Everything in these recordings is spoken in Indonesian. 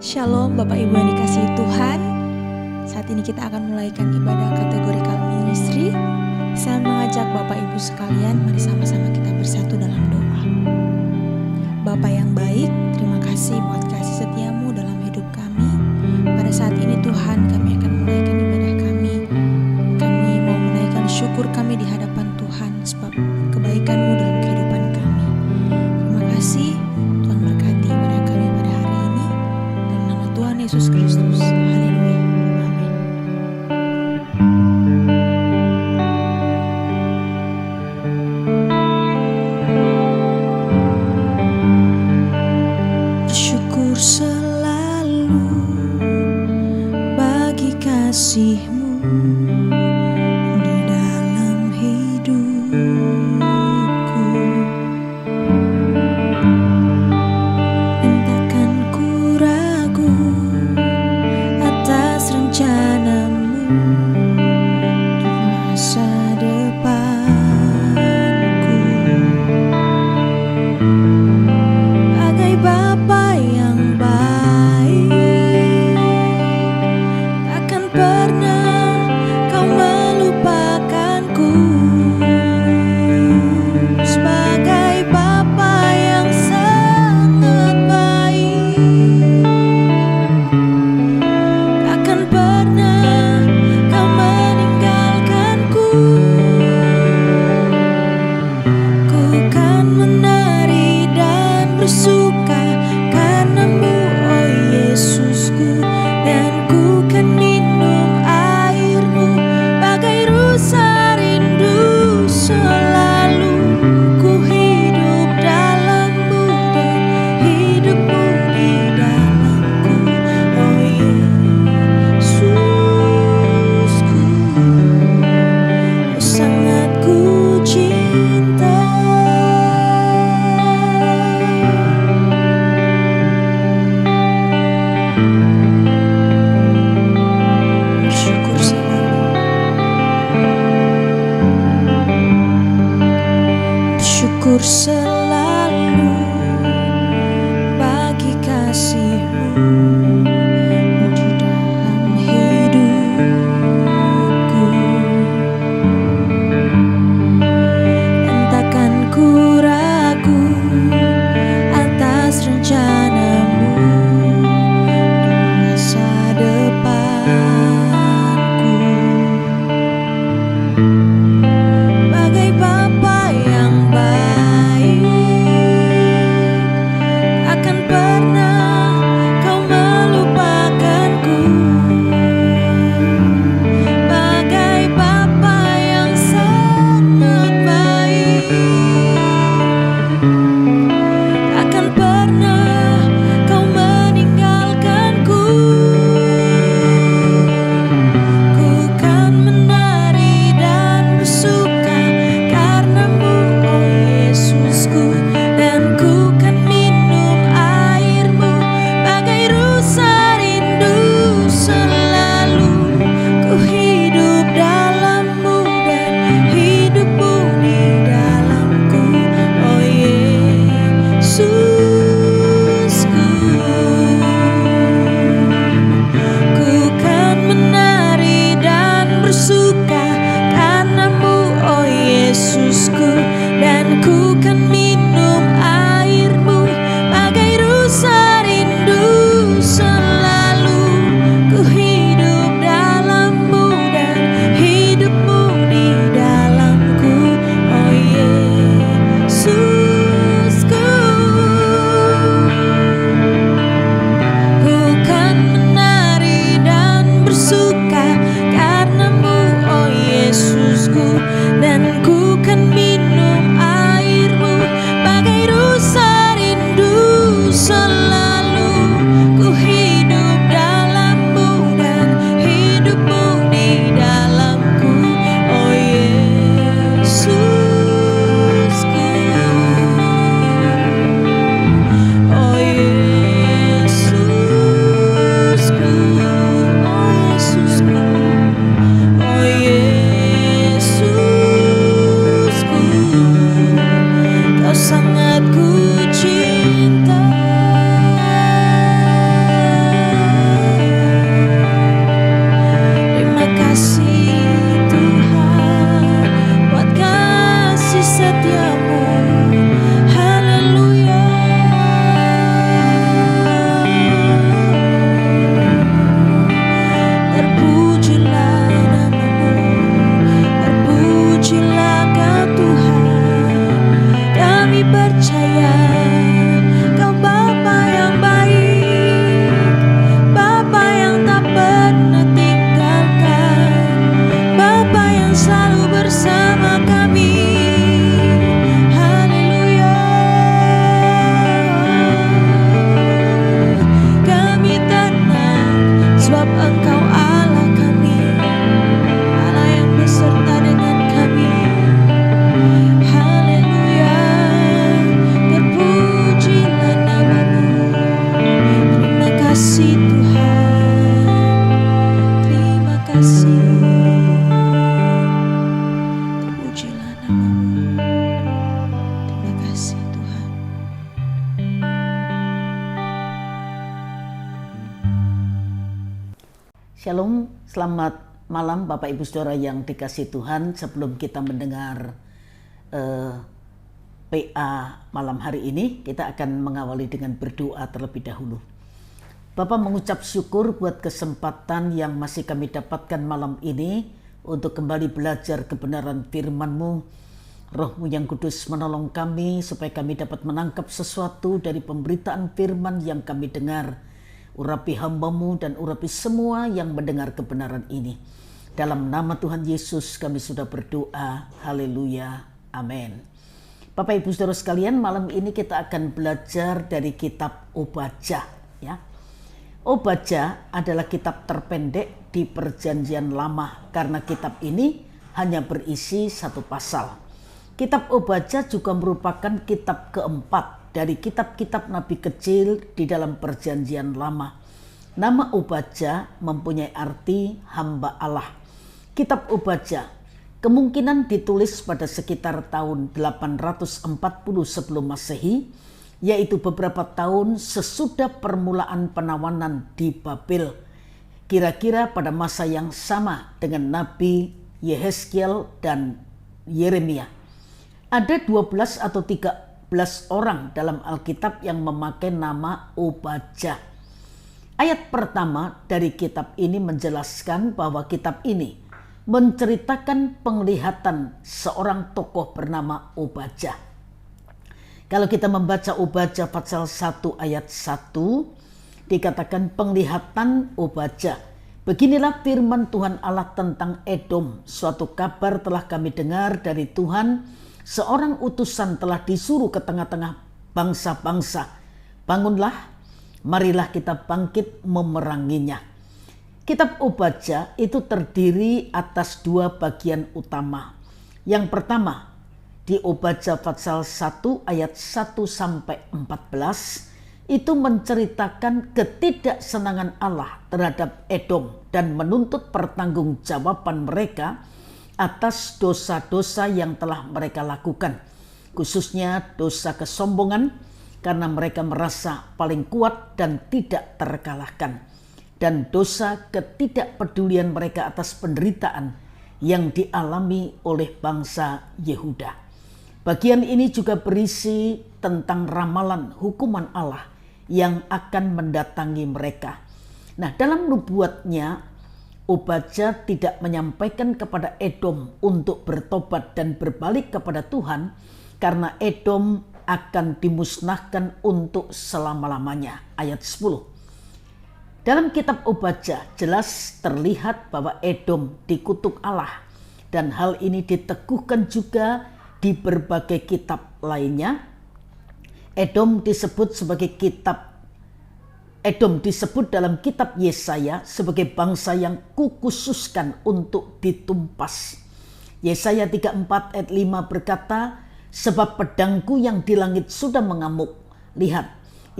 Shalom Bapak Ibu yang dikasihi Tuhan. Saat ini kita akan mulaikan ibadah kategorikal ministry. Saya mengajak Bapak Ibu sekalian, mari sama-sama kita bersatu dalam doa. Bapa yang baik, terima kasih buat kasih setiamu dalam hidup kami. Pada saat ini Tuhan, kami akan menaikkan ibadah kami. Kami mau menaikkan syukur kami di hadapan Tuhan sebab kebaikan-Mu dalam kehidupan kami. Terima kasih Tuhan, berkati ibadah kami pada hari ini. Dalam nama Tuhan Yesus Kristus. Haleluya. Amin. Bersyukur selalu bagi kasih-Mu di dalam hidupku. Entahkan ku ragu atas rencana-Mu untuk masa depanku. Bagai Bapa yang baik, takkan pernah Shalom, selamat malam Bapak Ibu Saudara yang dikasihi Tuhan. Sebelum kita mendengar PA malam hari ini, kita akan mengawali dengan berdoa terlebih dahulu. Bapak mengucap syukur buat kesempatan yang masih kami dapatkan malam ini untuk kembali belajar kebenaran firman-Mu. Roh-Mu yang kudus menolong kami supaya kami dapat menangkap sesuatu dari pemberitaan firman yang kami dengar. Urapi hamba-Mu dan urapi semua yang mendengar kebenaran ini. Dalam nama Tuhan Yesus kami sudah berdoa. Haleluya. Amin. Bapak Ibu Saudara sekalian, malam ini kita akan belajar dari kitab Obadja. Ya. Obadja adalah kitab terpendek di Perjanjian Lama karena kitab ini hanya berisi satu pasal. Kitab Obadja juga merupakan kitab keempat dari kitab-kitab Nabi kecil di dalam Perjanjian Lama. Nama Obadja mempunyai arti hamba Allah. Kitab Obadja kemungkinan ditulis pada sekitar tahun 840 sebelum Masehi, yaitu beberapa tahun sesudah permulaan penawanan di Babel. Kira-kira pada masa yang sama dengan Nabi Yehezkiel dan Yeremia. Ada 12 atau 13 orang dalam Alkitab yang memakai nama Obadja. Ayat pertama dari kitab ini menjelaskan bahwa kitab ini menceritakan penglihatan seorang tokoh bernama Obadja. Kalau kita membaca Obadja pasal 1 ayat 1, dikatakan penglihatan Obadja. Beginilah firman Tuhan Allah tentang Edom. Suatu kabar telah kami dengar dari Tuhan. Seorang utusan telah disuruh ke tengah-tengah bangsa-bangsa. Bangunlah, marilah kita bangkit memeranginya. Kitab Obadja itu terdiri atas dua bagian utama. Yang pertama, di Obadja pasal 1 ayat 1 sampai 14, itu menceritakan ketidaksenangan Allah terhadap Edom dan menuntut pertanggungjawaban mereka atas dosa-dosa yang telah mereka lakukan, khususnya dosa kesombongan karena mereka merasa paling kuat dan tidak terkalahkan, dan dosa ketidakpedulian mereka atas penderitaan yang dialami oleh bangsa Yehuda. Bagian ini juga berisi tentang ramalan hukuman Allah yang akan mendatangi mereka. Nah, dalam nubuatnya Obadja tidak menyampaikan kepada Edom untuk bertobat dan berbalik kepada Tuhan karena Edom akan dimusnahkan untuk selama-lamanya. Ayat 10. Dalam kitab Obadja jelas terlihat bahwa Edom dikutuk Allah dan hal ini diteguhkan juga di berbagai kitab lainnya. Edom disebut dalam kitab Yesaya sebagai bangsa yang kukhususkan untuk ditumpas. Yesaya 34 ayat 5 berkata, sebab pedangku yang di langit sudah mengamuk. Lihat,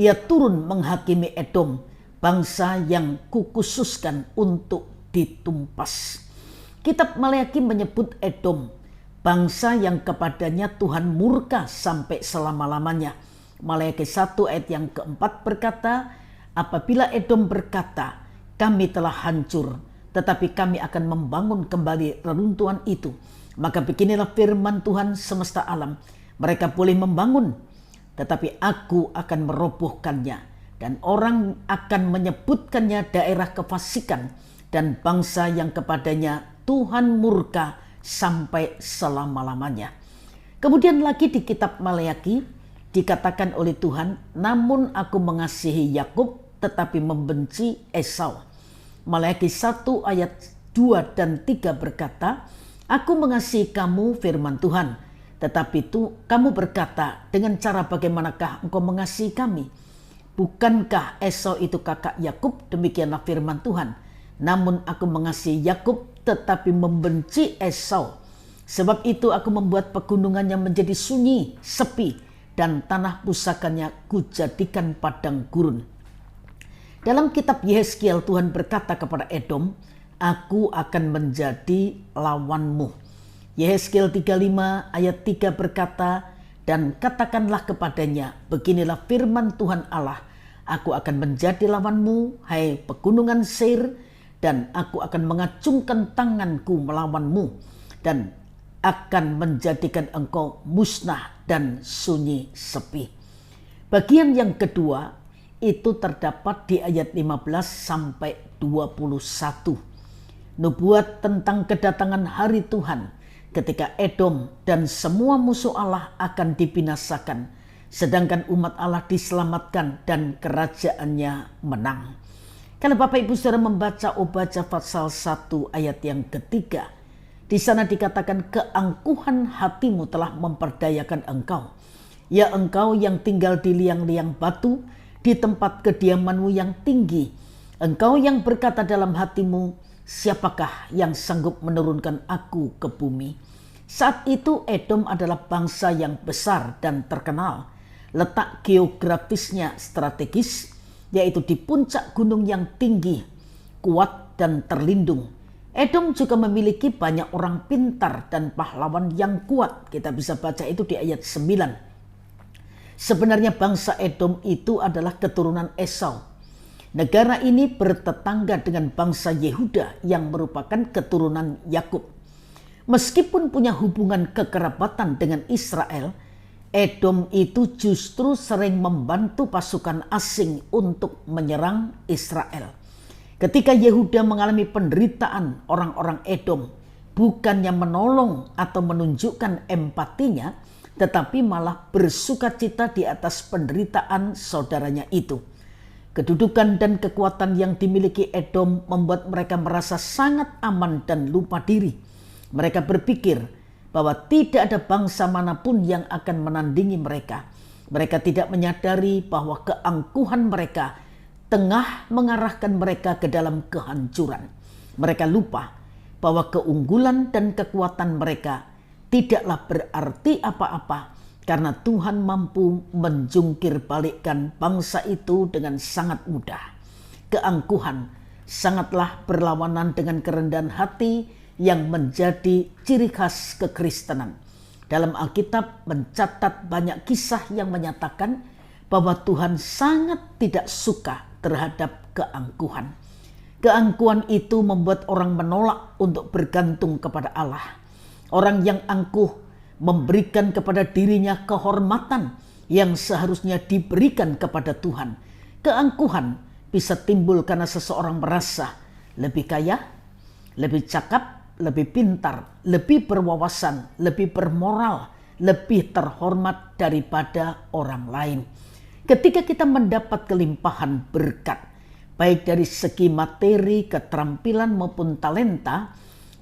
ia turun menghakimi Edom, bangsa yang kukhususkan untuk ditumpas. Kitab Maleaki menyebut Edom, bangsa yang kepadanya Tuhan murka sampai selama-lamanya. Maleaki 1 ayat yang keempat berkata, apabila Edom berkata, kami telah hancur, tetapi kami akan membangun kembali reruntuhan itu. Maka beginilah firman Tuhan semesta alam. Mereka boleh membangun, tetapi aku akan merobohkannya. Dan orang akan menyebutkannya daerah kefasikan dan bangsa yang kepadanya Tuhan murka sampai selama-lamanya. Kemudian lagi di kitab Maleaki dikatakan oleh Tuhan, namun aku mengasihi Yakub tetapi membenci Esau. Maleaki 1 ayat 2 dan 3 berkata, aku mengasihi kamu firman Tuhan, tetapi kamu berkata, dengan cara bagaimanakah engkau mengasihi kami? Bukankah Esau itu kakak Yakub? Demikianlah firman Tuhan. Namun aku mengasihi Yakub tetapi membenci Esau. Sebab itu aku membuat pegunungannya menjadi sunyi, sepi, dan tanah pusakanya kujadikan padang gurun. Dalam kitab Yehezkiel Tuhan berkata kepada Edom, aku akan menjadi lawanmu. Yehezkiel 35 ayat 3 berkata, dan katakanlah kepadanya, beginilah firman Tuhan Allah, aku akan menjadi lawanmu, hai pegunungan Seir, dan aku akan mengacungkan tanganku melawanmu dan akan menjadikan engkau musnah dan sunyi sepi. Bagian yang kedua itu terdapat di ayat 15 sampai 21. Nubuat tentang kedatangan hari Tuhan ketika Edom dan semua musuh Allah akan dibinasakan, sedangkan umat Allah diselamatkan dan kerajaannya menang. Kalau Bapak Ibu Saudara membaca Obadya pasal 1 ayat yang ketiga, di sana dikatakan keangkuhan hatimu telah memperdayakan engkau. Ya engkau yang tinggal di liang-liang batu, di tempat kediamanmu yang tinggi. Engkau yang berkata dalam hatimu, siapakah yang sanggup menurunkan aku ke bumi? Saat itu Edom adalah bangsa yang besar dan terkenal. Letak geografisnya strategis, yaitu di puncak gunung yang tinggi, kuat dan terlindung. Edom juga memiliki banyak orang pintar dan pahlawan yang kuat. Kita bisa baca itu di ayat 9. Sebenarnya bangsa Edom itu adalah keturunan Esau. Negara ini bertetangga dengan bangsa Yehuda yang merupakan keturunan Yakub. Meskipun punya hubungan kekerabatan dengan Israel, Edom itu justru sering membantu pasukan asing untuk menyerang Israel. Ketika Yehuda mengalami penderitaan orang-orang Edom, bukannya menolong atau menunjukkan empatinya, tetapi malah bersukacita di atas penderitaan saudaranya itu. Kedudukan dan kekuatan yang dimiliki Edom membuat mereka merasa sangat aman dan lupa diri. Mereka berpikir bahwa tidak ada bangsa manapun yang akan menandingi mereka. Mereka tidak menyadari bahwa keangkuhan mereka tengah mengarahkan mereka ke dalam kehancuran. Mereka lupa bahwa keunggulan dan kekuatan mereka tidaklah berarti apa-apa karena Tuhan mampu menjungkir balikkan bangsa itu dengan sangat mudah. Keangkuhan sangatlah berlawanan dengan kerendahan hati yang menjadi ciri khas kekristenan. Dalam Alkitab mencatat banyak kisah yang menyatakan bahwa Tuhan sangat tidak suka terhadap keangkuhan. Keangkuhan itu membuat orang menolak untuk bergantung kepada Allah. Orang yang angkuh memberikan kepada dirinya kehormatan yang seharusnya diberikan kepada Tuhan. Keangkuhan bisa timbul karena seseorang merasa lebih kaya, lebih cakap, lebih pintar, lebih berwawasan, lebih bermoral, lebih terhormat daripada orang lain. Ketika kita mendapat kelimpahan berkat, baik dari segi materi, keterampilan maupun talenta,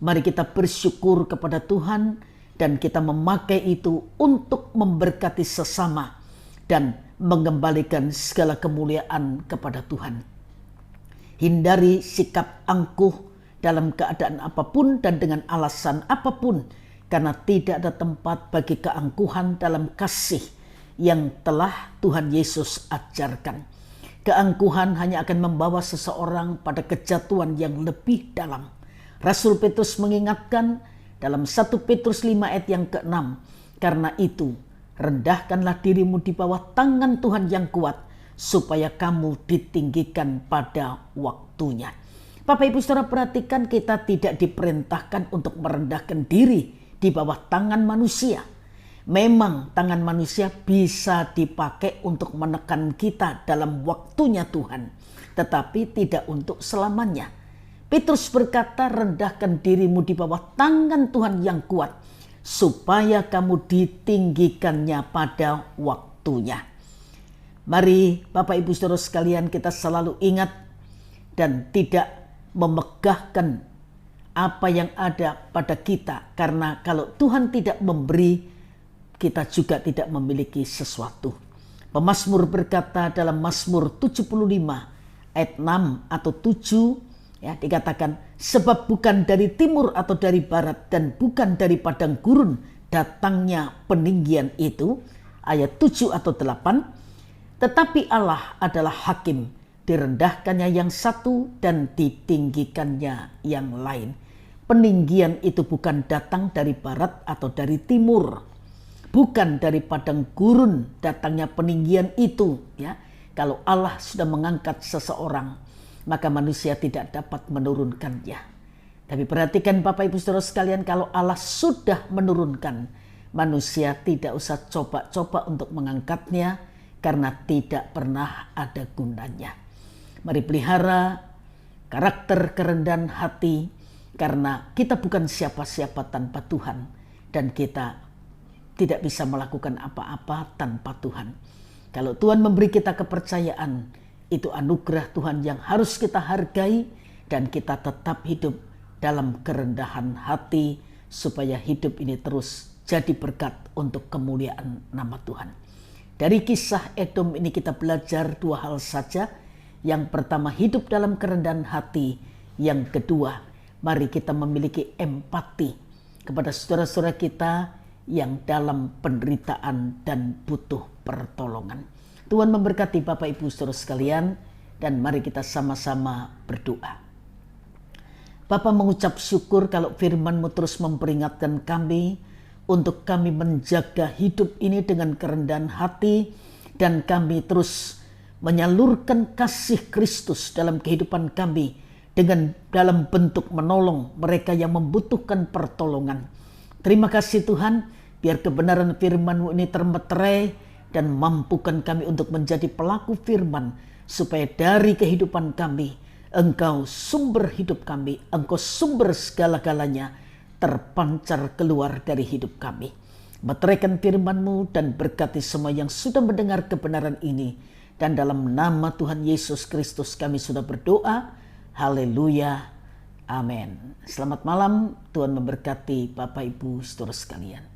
mari kita bersyukur kepada Tuhan dan kita memakai itu untuk memberkati sesama dan mengembalikan segala kemuliaan kepada Tuhan. Hindari sikap angkuh dalam keadaan apapun dan dengan alasan apapun, karena tidak ada tempat bagi keangkuhan dalam kasih yang telah Tuhan Yesus ajarkan. Keangkuhan hanya akan membawa seseorang pada kejatuhan yang lebih dalam. Rasul Petrus mengingatkan dalam 1 Petrus 5 ayat yang ke-6, karena itu rendahkanlah dirimu di bawah tangan Tuhan yang kuat, supaya kamu ditinggikan pada waktunya. Bapak Ibu Saudara perhatikan, kita tidak diperintahkan untuk merendahkan diri di bawah tangan manusia. Memang tangan manusia bisa dipakai untuk menekan kita dalam waktunya Tuhan, tetapi tidak untuk selamanya. Petrus berkata, rendahkan dirimu di bawah tangan Tuhan yang kuat, supaya kamu ditinggikannya pada waktunya. Mari Bapak Ibu Saudara sekalian, kita selalu ingat dan tidak memegahkan apa yang ada pada kita, karena kalau Tuhan tidak memberi, kita juga tidak memiliki sesuatu. Pemazmur berkata dalam Mazmur 75 ayat 6 atau 7, ya, dikatakan, sebab bukan dari timur atau dari barat dan bukan dari padang gurun datangnya peninggian itu, ayat 7 atau 8, tetapi Allah adalah hakim, direndahkannya yang satu dan ditinggikannya yang lain. Peninggian itu bukan datang dari barat atau dari timur, bukan dari padang gurun datangnya peninggian itu. Ya, kalau Allah sudah mengangkat seseorang, maka manusia tidak dapat menurunkannya. Tapi perhatikan Bapak Ibu Saudara sekalian, kalau Allah sudah menurunkan, manusia tidak usah coba-coba untuk mengangkatnya karena tidak pernah ada gunanya. Mari pelihara karakter kerendahan hati, karena kita bukan siapa-siapa tanpa Tuhan dan kita tidak bisa melakukan apa-apa tanpa Tuhan. Kalau Tuhan memberi kita kepercayaan, itu anugerah Tuhan yang harus kita hargai dan kita tetap hidup dalam kerendahan hati supaya hidup ini terus jadi berkat untuk kemuliaan nama Tuhan. Dari kisah Edom ini kita belajar dua hal saja. Yang pertama, hidup dalam kerendahan hati. Yang kedua, mari kita memiliki empati kepada saudara-saudara kita yang dalam penderitaan dan butuh pertolongan. Tuhan memberkati Bapak Ibu Saudara sekalian, dan mari kita sama-sama berdoa. Bapa, mengucap syukur kalau firman-Mu terus memperingatkan kami untuk kami menjaga hidup ini dengan kerendahan hati, dan kami terus menyalurkan kasih Kristus dalam kehidupan kami dengan dalam bentuk menolong mereka yang membutuhkan pertolongan. Terima kasih Tuhan, biar kebenaran firman-Mu ini termeterai dan mampukan kami untuk menjadi pelaku firman, supaya dari kehidupan kami, Engkau sumber hidup kami, Engkau sumber segala-galanya terpancar keluar dari hidup kami. Meteraikan firman-Mu dan berkati semua yang sudah mendengar kebenaran ini. Dan dalam nama Tuhan Yesus Kristus kami sudah berdoa. Haleluya. Amin. Selamat malam. Tuhan memberkati Bapak Ibu Saudara sekalian.